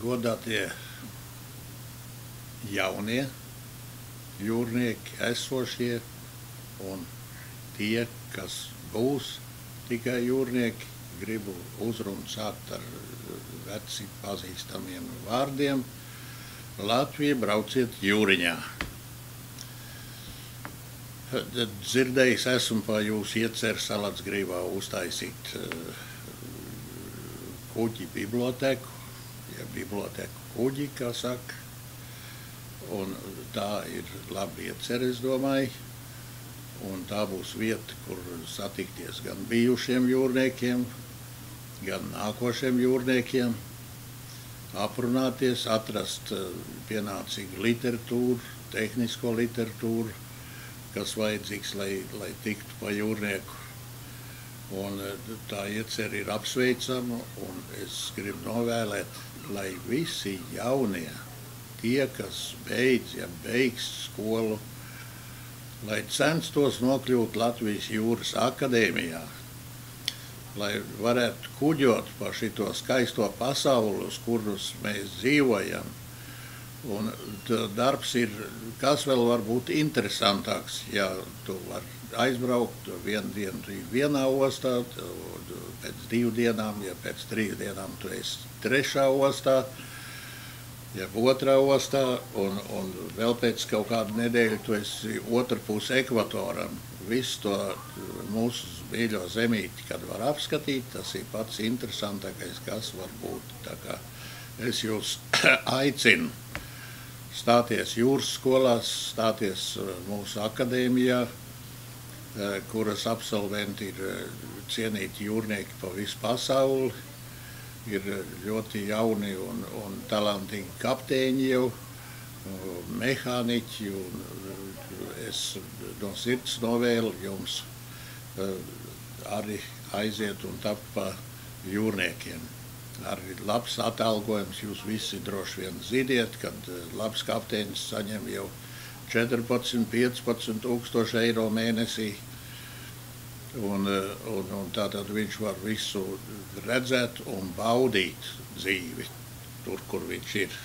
godātie jaunie jūrnieki, esošie un tie, kas būs tikai jūrnieki, gribu uzrunu sākt ar veci pazīstamiem vārdiem. Latvija, brauciet jūriņā. Dzirdējis esmu pa jūsu ieceru Salatsgrīvā uztaisīt kuģi biblioteku, ja biblioteku kuģi, kā saka. Un tā ir labi iecer, es domāju. Un tā būs vieta, kur satikties gan bijušiem jūrniekiem, gan nākošiem jūrniekiem, aprunāties, atrast pienācīgu literatūru, tehnisko literatūru, kas vajadzīgs, lai tiktu pa jūrnieku. Un tā iecer ir apsveicama, un es gribu novēlēt, lai visi jaunie, tie, kas beigs skolu, lai censtos nokļūt Latvijas jūras akadēmijā, lai varētu kuģot pa šito skaisto pasauli, uz kurus mēs dzīvojam. Un darbs ir, kas vēl var būt interesantāks, ja tu var aizbraukt vienu dienu vienā ostā, pēc 2 dienām, ja pēc 3 dienām tu esi 3. ostā, ja 2. ostā, un vēl pēc kaut kādu nedēļu tu esi otrā puse ekvatoram. Visu to mūsu mīļo zemīti, kad var apskatīt, tas ir pats interesantākais, kas var būt. Tā kā es jūs aicinu stāties jūras skolās, stāties mūsu akadēmijā, kuras absolventi ir cienīti jūrnieki pa visu pasauli. Ir ļoti jauni un talantīgi kapteiņi jau, mehāniķi, un es no sirds novēlu jums arī aiziet un tapt pa jūrniekiem. Arī labs atalgojums, jūs visi droši vien ziniet, kad labs kapteinis saņem jau 14–15 tūkstoši eiro mēnesī. Un tātad viņš var visu redzēt un baudīt dzīvi tur, kur viņš ir.